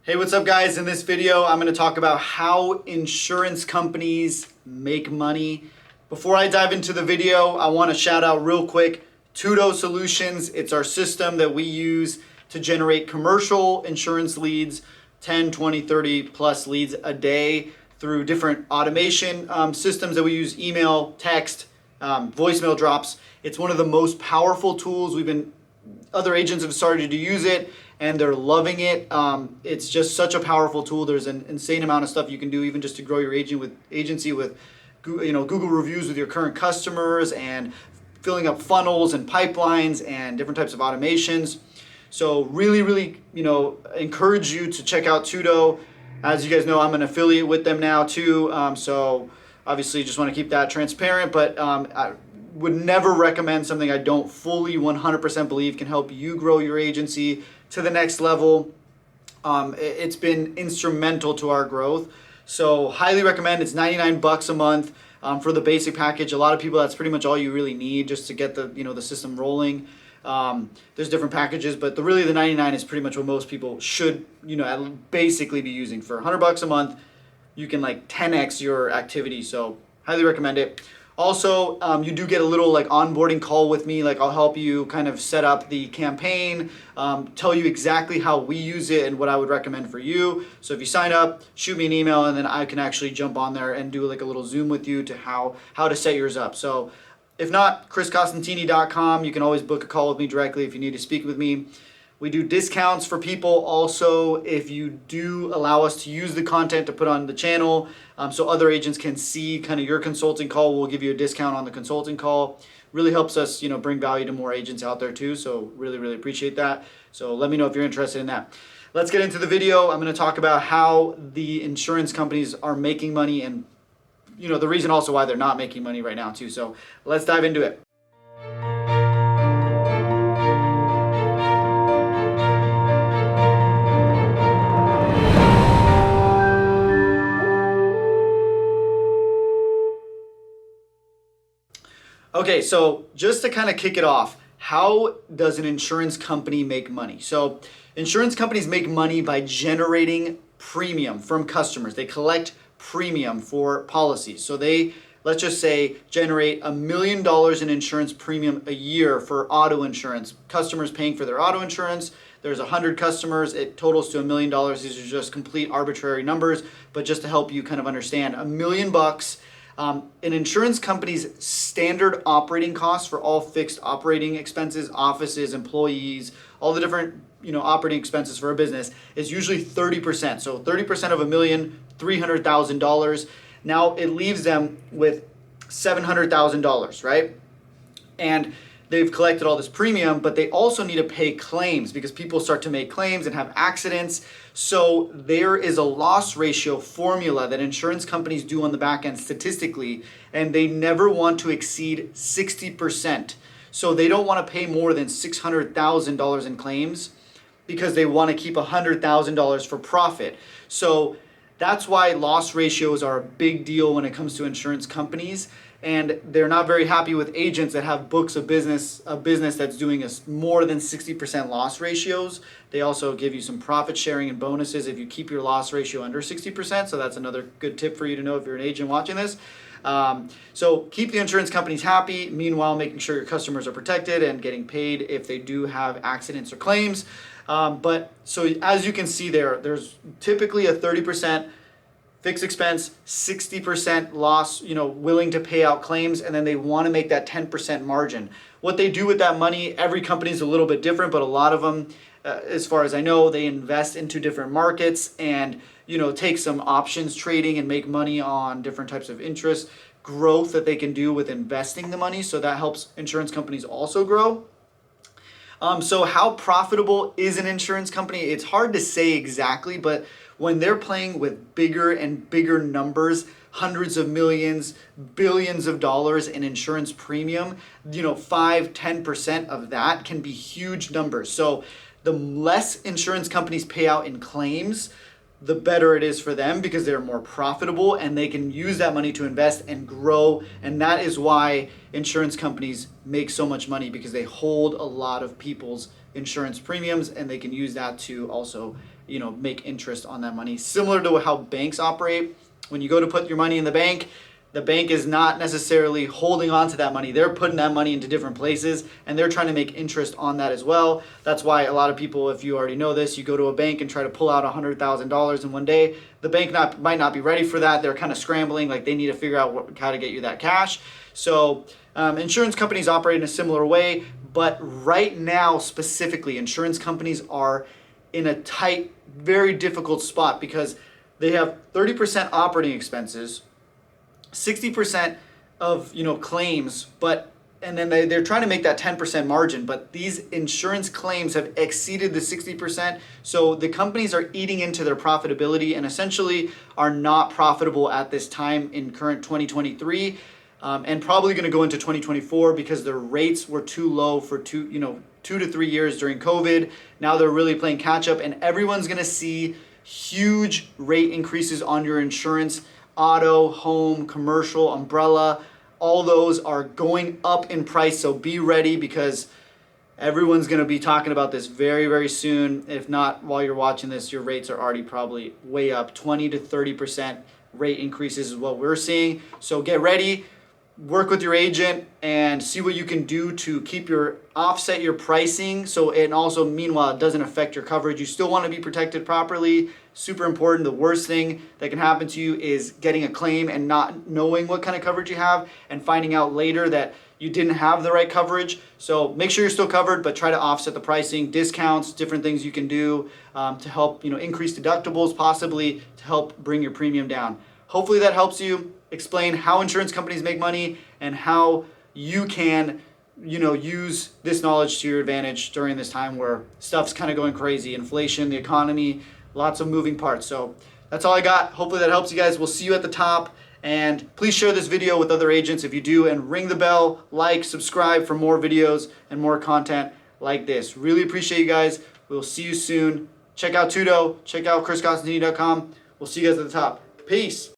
Hey, what's up guys? In this video, I'm going to talk about how insurance companies make money. Before I dive into the video, I want to shout out real quick Tudo Solutions. It's our system that we use to generate commercial insurance leads, 10, 20, 30 plus leads a day through different automation systems that we use, email, text, voicemail drops. It's one of the most powerful tools. Other agents have started to use it and they're loving it. It's just such a powerful tool. There's an insane amount of stuff you can do even just to grow your agency with Google reviews with your current customers and filling up funnels and pipelines and different types of automations. So really, encourage you to check out Tudo. As you guys know, I'm an affiliate with them now too. So obviously just want to keep that transparent, but I would never recommend something I don't fully 100% believe can help you grow your agency to the next level. It's been instrumental to our growth. So highly recommend. It's $99 a month for the basic package. A lot of people, that's pretty much all you really need just to get the system rolling. There's different packages, but the 99 is pretty much what most people should basically be using. For $100 a month, you can 10x your activity. So highly recommend it. Also, you do get a little onboarding call with me. I'll help you kind of set up the campaign, tell you exactly how we use it and what I would recommend for you. So if you sign up, shoot me an email, and then I can actually jump on there and do a little Zoom with you to how to set yours up. So if not, chriscostantini.com. You can always book a call with me directly if you need to speak with me. We do discounts for people also if you do allow us to use the content to put on the channel, so other agents can see kind of your consulting call. We'll give you a discount on the consulting call. Really helps us bring value to more agents out there too, so really appreciate that. So let me know if you're interested in that. Let's get into the video. I'm going to talk about how the insurance companies are making money and the reason also why they're not making money right now too. So let's dive into it. Okay, so just to kind of kick it off, how does an insurance company make money? So insurance companies make money by generating premium from customers. They collect premium for policies. So they, let's just say, generate $1 million in insurance premium a year for auto insurance. Customers paying for their auto insurance. There's 100 customers. It totals to $1 million. These are just complete arbitrary numbers, but just to help you kind of understand, $1 million. An insurance company's standard operating costs for all fixed operating expenses, offices, employees, all the different operating expenses for a business is usually 30%. So 30% of $1 million, $300,000. Now it leaves them with $700,000, right? And they've collected all this premium, but they also need to pay claims because people start to make claims and have accidents. So there is a loss ratio formula that insurance companies do on the back end statistically, and they never want to exceed 60%. So they don't want to pay more than $600,000 in claims because they want to keep $100,000 for profit. So that's why loss ratios are a big deal when it comes to insurance companies. And they're not very happy with agents that have books of business that's doing more than 60% loss ratios. They also give you some profit sharing and bonuses if you keep your loss ratio under 60%. So that's another good tip for you to know if you're an agent watching this. So keep the insurance companies happy, meanwhile making sure your customers are protected and getting paid if they do have accidents or claims. But so as you can see there's typically a 30% fixed expense, 60% loss, willing to pay out claims, and then they want to make that 10% margin. What they do with that money, every company is a little bit different, but a lot of them, as far as I know, they invest into different markets and, take some options trading and make money on different types of interest growth that they can do with investing the money. So that helps insurance companies also grow. So how profitable is an insurance company? It's hard to say exactly, but when they're playing with bigger and bigger numbers, hundreds of millions, billions of dollars in insurance premium, 5-10% of that can be huge numbers. So the less insurance companies pay out in claims, the better it is for them because they're more profitable and they can use that money to invest and grow. And that is why insurance companies make so much money, because they hold a lot of people's insurance premiums and they can use that to also make interest on that money. Similar to how banks operate. When you go to put your money in the bank is not necessarily holding on to that money. They're putting that money into different places and they're trying to make interest on that as well. That's why a lot of people, if you already know this, you go to a bank and try to pull out $100,000 in one day. The bank might not be ready for that. They're kind of scrambling, like they need to figure out how to get you that cash. So insurance companies operate in a similar way, but right now specifically, insurance companies are in a tight, very difficult spot because they have 30% operating expenses, 60% of claims, and then they're trying to make that 10% margin, but these insurance claims have exceeded the 60%, so the companies are eating into their profitability and essentially are not profitable at this time in current 2023, and probably going to go into 2024 because their rates were too low for 2 to 3 years during COVID. Now they're really playing catch up, and everyone's going to see huge rate increases on your insurance. Auto, home, commercial, umbrella, all those are going up in price, so be ready because everyone's going to be talking about this very, very soon. If not, while you're watching this, your rates are already probably way up. 20 to 30% rate increases is what we're seeing. So get ready, work with your agent, and see what you can do to offset your pricing. So, and also meanwhile, it doesn't affect your coverage. You still want to be protected properly. Super important. The worst thing that can happen to you is getting a claim and not knowing what kind of coverage you have and finding out later that you didn't have the right coverage. So make sure you're still covered, but try to offset the pricing, discounts, different things you can do to help increase deductibles, possibly to help bring your premium down. Hopefully that helps you explain how insurance companies make money and how you can use this knowledge to your advantage during this time where stuff's kind of going crazy. Inflation, the economy, lots of moving parts. So that's all I got. Hopefully that helps you guys. We'll see you at the top. And please share this video with other agents if you do, and ring the bell, like, subscribe for more videos and more content like this. Really appreciate you guys. We'll see you soon. Check out Tudo. Check out ChrisConstantini.com. We'll see you guys at the top. Peace.